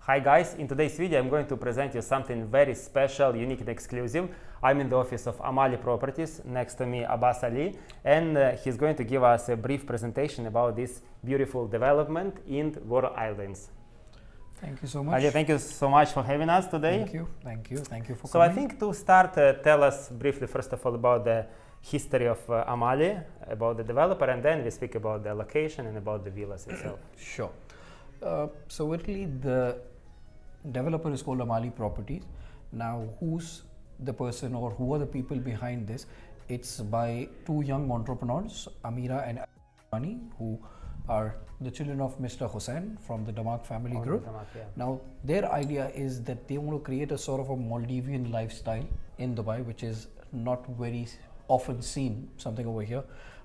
Hi guys, in today's video I'm going to present you something very special, unique and exclusive. I'm in the office of Amali Properties, next to me Abbas Ali, and he's going to give us a brief presentation about this beautiful development in Water Islands. Thank you so much. Ali, thank you so much for having us today. Thank you for So coming. I think to start, tell us briefly first of all about the history of Amali, about the developer, and then we speak about the location and about the villas itself. Sure. So really the developer is called Amali Properties. Now who's the person or who are the people behind this? It's by two young entrepreneurs, Amira and Amani, who are the children of Mr. Hussain from the Damak family group. Yeah. Now their idea is that they want to create a sort of a Maldivian lifestyle in Dubai, which is not very often seen, something over here,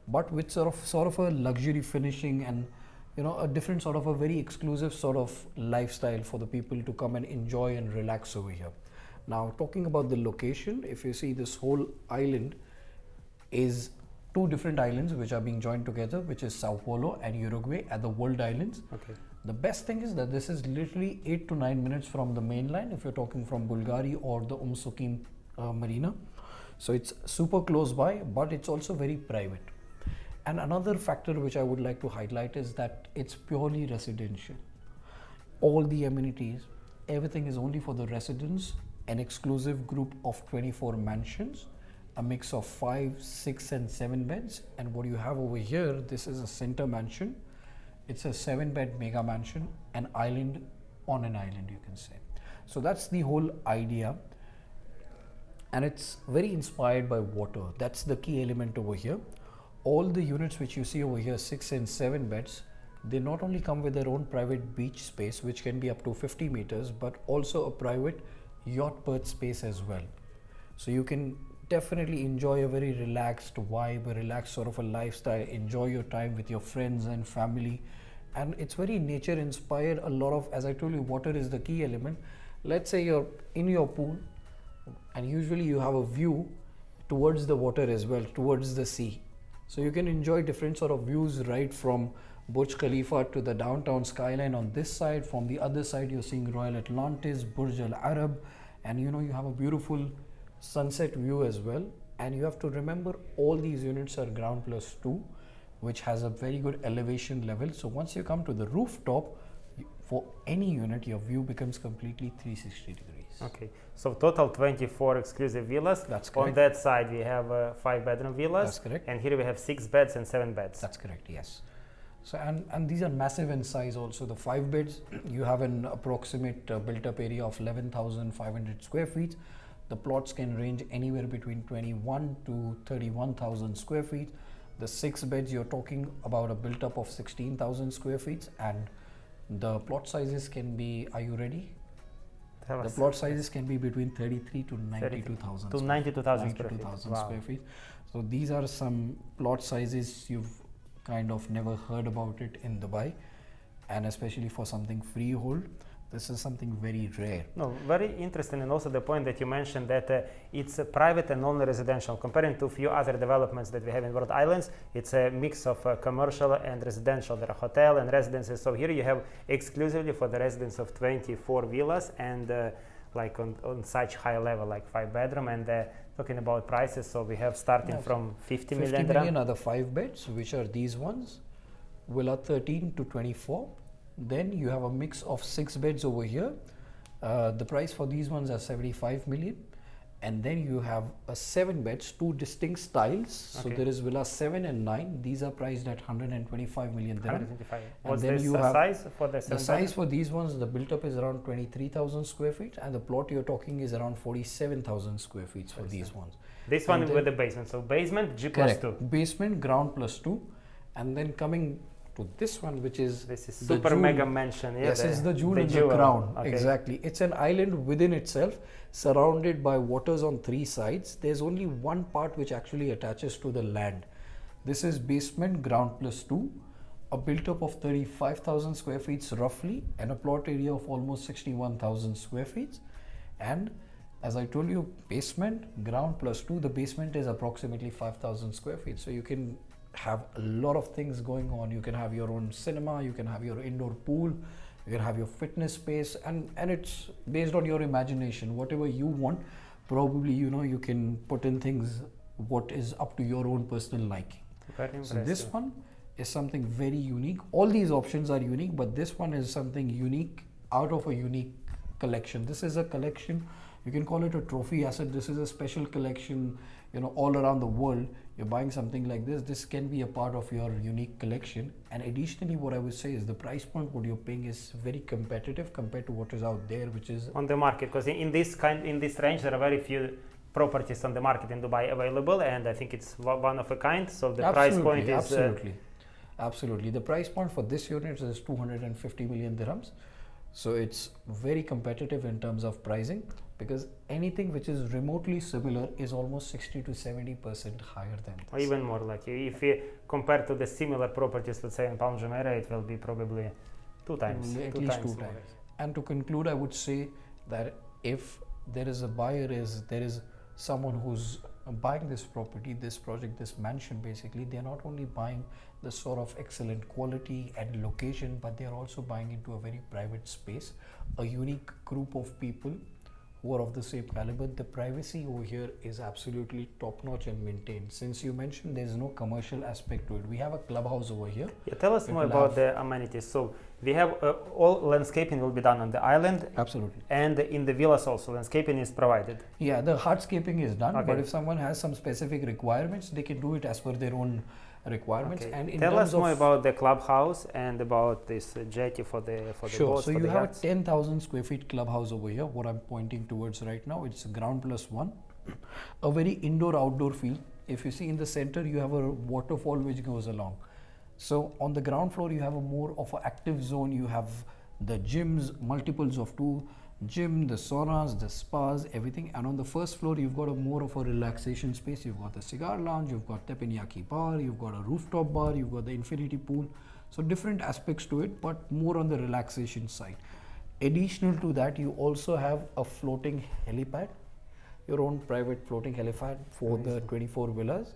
but with sort of a luxury finishing and a different sort of a very exclusive sort of lifestyle for the people to come and enjoy and relax over here. Now talking about the location, if you see, this whole island is two different islands which are being joined together, which is Sao Paulo and Uruguay at the World Islands. Okay. The best thing is that this is literally 8 to 9 minutes from the mainland if you're talking from Bulgari or the Sukim Marina. So it's super close by, but it's also very private. And another factor which I would like to highlight is that it's purely residential. All the amenities, everything is only for the residents, an exclusive group of 24 mansions, a mix of 5, 6 and 7 beds. And what you have over here, this is a center mansion. It's a 7-bed mega mansion, an island on an island, you can say. So that's the whole idea. And it's very inspired by water. That's the key element over here. All the units which you see over here, 6 and 7 beds, they not only come with their own private beach space, which can be up to 50 meters, but also a private yacht berth space as well. So you can definitely enjoy a very relaxed vibe, a relaxed sort of a lifestyle, enjoy your time with your friends and family. And it's very nature inspired. A lot of, as I told you, water is the key element. Let's say you're in your pool and usually you have a view towards the water as well, towards the sea. So you can enjoy different sort of views right from Burj Khalifa to the downtown skyline on this side. From the other side, you're seeing Royal Atlantis, Burj Al Arab, and you have a beautiful sunset view as well. And you have to remember all these units are ground plus 2, which has a very good elevation level. So once you come to the rooftop, for any unit, your view becomes completely 360 degrees. Okay, so total 24 exclusive villas. That's correct. On that side we have 5-bedroom villas. That's correct. And here we have 6 beds and 7 beds. That's correct, yes. So and these are massive in size also. The 5 beds, you have an approximate built-up area of 11,500 square feet. The plots can range anywhere between 21 to 31,000 square feet. The 6 beds, you're talking about a built-up of 16,000 square feet, and the plot sizes can be, are you ready? The plot sizes can be between 33 to 92,000 to 92,000 square feet. So these are some plot sizes you've kind of never heard about it in Dubai, and especially for something freehold, this is something very rare. No, very interesting, and also the point that you mentioned that it's private and only residential. Comparing to a few other developments that we have in Water Islands, it's a mix of commercial and residential. There are hotel and residences. So here you have exclusively for the residents of 24 villas, and like on such high level, like 5-bedroom. And talking about prices, so we have starting from 50 million. 50 million are the 5 beds, which are these ones, Villa 13 to 24. Then you have a mix of 6 beds over here. The price for these ones are 75 million. And then you have a 7 beds, 2 distinct styles. Okay. So there is Villa 7 and 9. These are priced at 125 million dirham. 125. What's the size for the 7 The size for these ones, the built-up is around 23,000 square feet, and the plot you're talking is around 47,000 square feet for these ones. This one with the basement. So basement G plus 2. Basement ground plus 2, and then coming to this one, which is super mega mansion. Yeah, yes, it's the jewel in the crown. Okay. Exactly. It's an island within itself, surrounded by waters on 3 sides. There's only one part which actually attaches to the land. This is basement ground plus 2, a built-up of 35,000 square feet roughly, and a plot area of almost 61,000 square feet. And as I told you, basement ground plus 2, the basement is approximately 5,000 square feet. So you can have a lot of things going on. You can have your own cinema, you can have your indoor pool, You can have your fitness space, and it's based on your imagination. Whatever you want, probably you can put in things what is up to your own personal liking. Very So impressive. this one is something very unique. All these options are unique, but this one is something unique out of a unique collection. This is a collection, you can call it a trophy asset. This is a special collection, all around the world. You're buying something like this can be a part of your unique collection. And additionally, what I would say is the price point what you're paying is very competitive compared to what is out there, which is on the market, because in this range there are very few properties on the market in Dubai available, and I think it's one of a kind. So the price point is absolutely. The price point for this unit is 250 million dirhams. So it's very competitive in terms of pricing, because anything which is remotely similar is almost 60 to 70% higher than this. or even more. Like if you compare to the similar properties, let's say in Palm Jumeirah, it will be probably At least two times. And to conclude, I would say that if there is a buyer, there is someone who's buying this property, this project, this mansion, basically, they're not only buying the sort of excellent quality and location, but they're also buying into a very private space, a unique group of people who are of the same caliber. The privacy over here is absolutely top notch and maintained. Since you mentioned there's no commercial aspect to it, we have a clubhouse over here. Yeah, tell us more about the amenities. So we have all landscaping will be done on the island. Absolutely. And in the villas also landscaping is provided. Yeah, the hardscaping is done, Okay. but if someone has some specific requirements, they can do it as per their own requirements. Okay. And in Tell terms us more of about the clubhouse and about this jetty for the sure, boats, so for you the have yachts. a 10,000 square feet clubhouse over here. What I'm pointing towards right now, it's ground plus one, a very indoor-outdoor feel. If you see in the center, you have a waterfall which goes along. So on the ground floor, you have a more of an active zone. You have the gyms, multiples of two, gym, the saunas, the spas, everything. And on the first floor, you've got a more of a relaxation space. You've got the cigar lounge, you've got teppanyaki bar, you've got a rooftop bar, you've got the infinity pool. So different aspects to it, but more on the relaxation side. Additional to that, you also have a floating helipad, your own private floating helipad for the 24 villas.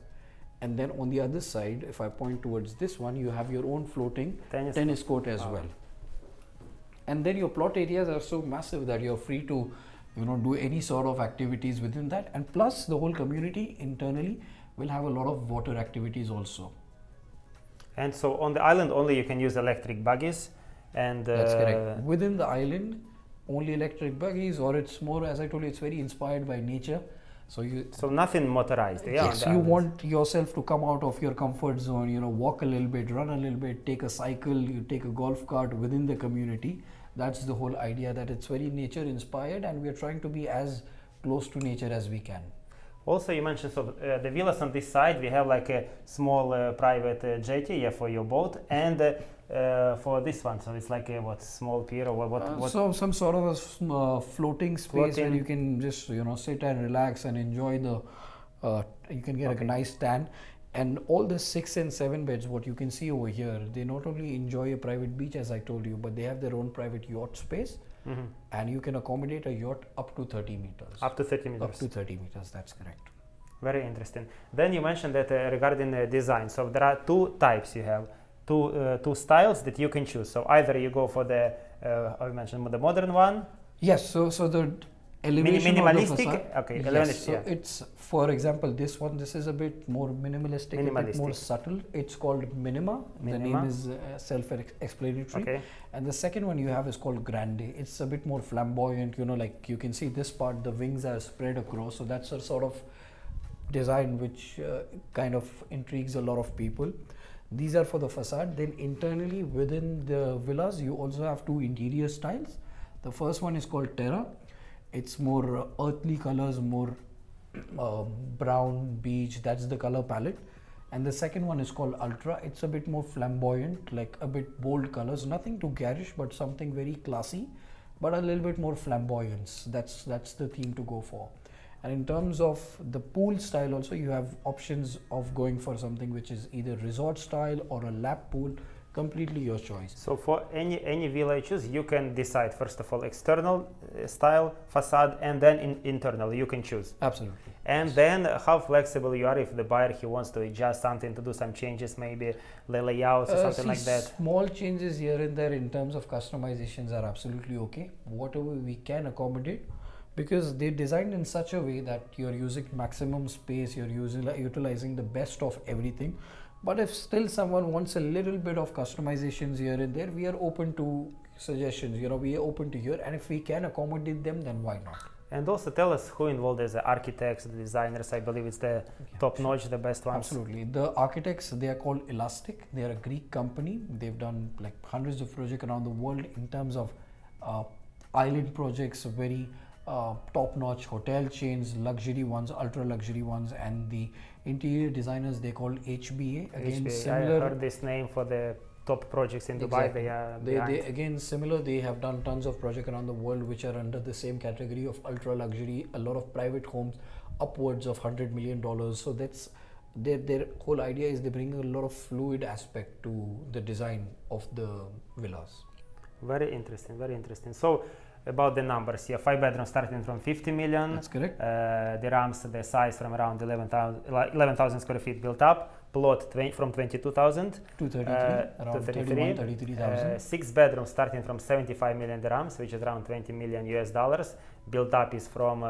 And then on the other side, if I point towards this one, you have your own floating tennis court as well. And then your plot areas are so massive that you're free to do any sort of activities within that. And plus the whole community internally will have a lot of water activities also. And so on the island only you can use electric buggies. And that's correct. Within the island, only electric buggies, or it's more, as I told you, it's very inspired by nature. So nothing motorized. Yeah, yes, you want yourself to come out of your comfort zone, walk a little bit, run a little bit, take a cycle, you take a golf cart within the community. That's the whole idea, that it's very nature inspired, and we're trying to be as close to nature as we can. Also, you mentioned the villas on this side, we have like a small private jetty for your boat, and for this one, so it's like a small pier or what? So some sort of a floating space where you can just sit and relax and enjoy you can get a nice tan. And all the 6 and 7 beds, what you can see over here, they not only enjoy a private beach, as I told you, but they have their own private yacht space. Mm-hmm. And you can accommodate a yacht up to 30 meters. Up to 30 meters. Up to 30 meters, that's correct. Very interesting. Then you mentioned that regarding design, so there are two types you have, two styles that you can choose. So either you go for the, I mentioned the modern one. Yes, so the elevation minimalistic, of the facade. okay. Yes, so it's, for example, this is a bit more minimalistic, a bit more subtle. It's called Minima. The name is self-explanatory. Okay. And the second one you have is called Grande. It's a bit more flamboyant, like you can see this part, the wings are spread across. So that's a sort of design which kind of intrigues a lot of people. These are for the facade. Then internally within the villas, you also have two interior styles. The first one is called Terra. It's more earthly colors, more brown, beige, that's the color palette. And the second one is called Ultra. It's a bit more flamboyant, like a bit bold colors, nothing too garish, but something very classy, but a little bit more flamboyance. That's the theme to go for. And in terms of the pool style also, you have options of going for something which is either resort style or a lap pool, completely your choice. So for any villa you choose, you can decide first of all external style facade, and then internal you can choose. Absolutely. And then how flexible you are if the buyer he wants to adjust something, to do some changes, maybe the layouts or something like that? Small changes here and there in terms of customizations are absolutely okay. Whatever we can accommodate, because they're designed in such a way that you're using maximum space, you're utilizing the best of everything. But if still someone wants a little bit of customizations here and there, we are open to suggestions. We are open to hear, and if we can accommodate them, then why not? And also tell us who involved as the architects, the designers. I believe it's the top-notch, the best ones. Absolutely. The architects, they are called Elastic. They are a Greek company. They've done like hundreds of projects around the world in terms of island projects, very top-notch hotel chains, luxury ones, ultra-luxury ones, and the interior designers, they called HBA. Again, HBA. similar. I heard this name for the top projects in Dubai. Exactly. They again similar. They have done tons of projects around the world which are under the same category of ultra luxury. A lot of private homes, upwards of $100 million. So that's their whole idea is they bring a lot of fluid aspect to the design of the villas. Very interesting. Very interesting. So about the numbers, 5 bedrooms starting from 50 million. That's correct. Dirhams, the size from around 11,000 square feet built up. Plot from 22,000 to 33, around 33,000. 6 bedrooms starting from 75 million dirhams, which is around 20 million US dollars. Built up is from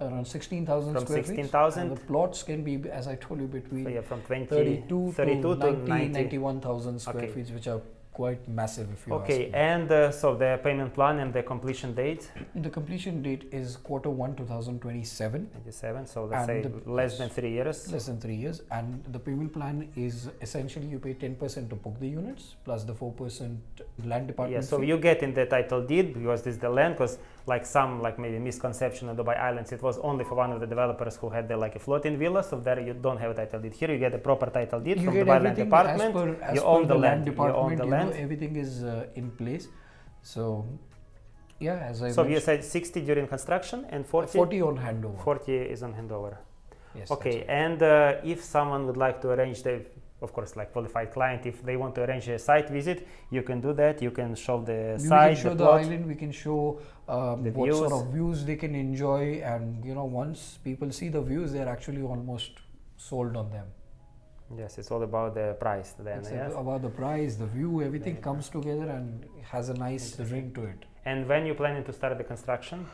around 16,000 square 16,000. feet. The plots can be, as I told you, between from 32 to 90. 91,000 square feet, which are quite massive if you ask me. And so the payment plan and the completion date? The completion date is Q1 2027. 27, so let's say less than 3 years. Less than 3 years. And the payment plan is essentially you pay 10% to book the units plus the 4% land department so fee. you get in the title deed because this is the land, because like maybe misconception on Dubai Islands, it was only for one of the developers who had a floating villa, so there you don't have a title deed. Here you get a proper title deed from Dubai Land Department. As you per own the land department, you own the land. Everything is in place. So yeah, as I so you said 60 during construction and 40 on handover. 40 is on handover. Yes. Okay, and if someone would like to arrange of course, like qualified client, if they want to arrange a site visit, you can do that. You can show the site, we can show the island, we can show what views. sort of views they can enjoy, and once people see the views, they're actually almost sold on them. Yes, it's all about the price then. It's about the price, the view, everything comes together and has a nice ring to it. And when you planning to start the construction?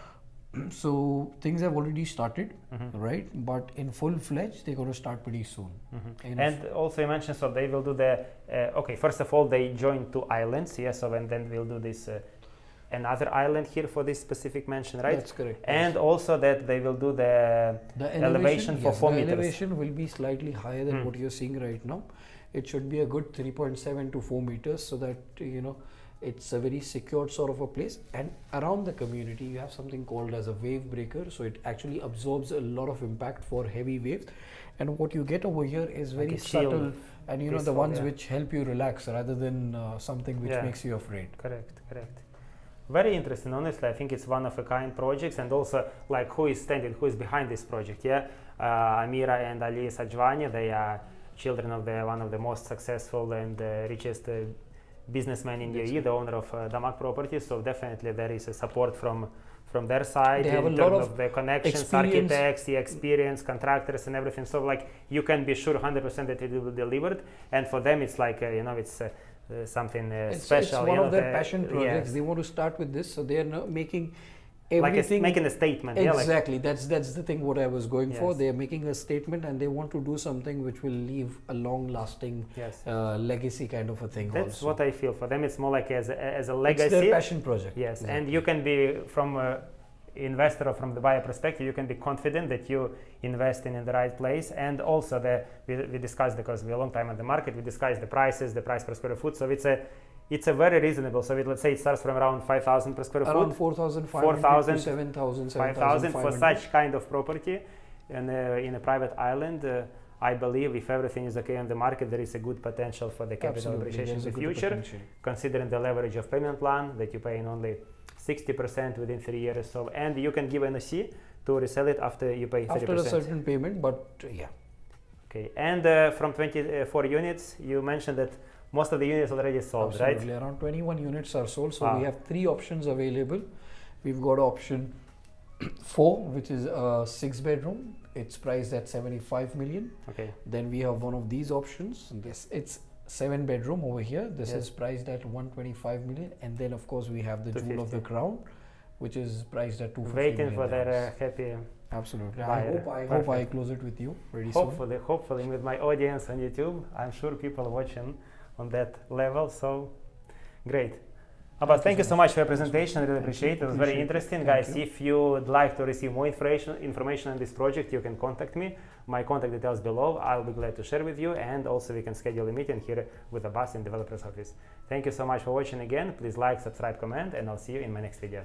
So things have already started, right? But in full-fledged, they're going to start pretty soon. And also you mentioned, so they will do the, first of all, they join 2 islands, so and then we'll do this another island here for this specific mention, right? That's correct. And also that they will do the elevation for 4 meters. The elevation will be slightly higher than what you're seeing right now. It should be a good 3.7 to 4 meters so that, it's a very secured sort of a place. And around the community, you have something called as a wave breaker. So it actually absorbs a lot of impact for heavy waves. And what you get over here is very subtle and the ones which help you relax rather than something which makes you afraid. Correct. Very interesting. Honestly, I think it's one of a kind projects, and also like who is behind this project. Amira and Ali Sajwani, they are children of one of the most successful and richest businessmen in UAE, the owner of Damak Properties. So definitely there is a support from their side in terms of the connections, architects, the experience, contractors, and everything. So like you can be sure 100% that it will be delivered. And for them, it's like it's something special. It's one of their passion projects. Yes. They want to start with this, so they are making everything, making a statement. Exactly. That's the thing what I was going for. They are making a statement and they want to do something which will leave a long-lasting legacy kind of a thing. That's what I feel. For them, it's more like as a legacy. It's their passion project. Yes, exactly. And you can be from investor or from the buyer perspective, you can be confident that you invest in the right place. And also we discussed, because we're a long time on the market, we discussed the prices, the price per square foot. So it's a very reasonable. So let's say it starts from around 5,000 per square foot. Around 4,500 to 7,000, 5,000 for such kind of property. And in a private island, I believe if everything is okay on the market, there is a good potential for the capital appreciation in the future, considering the leverage of payment plan that you pay in only 60% within 3 years. So, and you can give NOC to resell it after you pay 30%. After a certain payment, but Okay, and from 24 units, you mentioned that most of the units already sold, Absolutely. right? Around 21 units are sold. So we have 3 options available. We've got option 4, which is a 6-bedroom. It's priced at 75 million. Okay. Then we have one of these options. This it's 7-bedroom over here. This Yes. is priced at 125 million. And then of course we have the jewel of the 250. crown, which is priced at 250 Waiting million for their dirhams. happy. Absolutely. buyer. I hope I Perfect. close it with you very soon. Hopefully with my audience on YouTube, I'm sure people watching on that level. So great. Abbas, thank you so much for your presentation. I really appreciate it. It was very Appreciate it. interesting. Thank Guys, you. if you would like to receive more information on this project, you can contact me. My contact details below. I'll be glad to share with you. And also we can schedule a meeting here with Abbas in developer's office. Thank you so much for watching again. Please like, subscribe, comment, and I'll see you in my next video.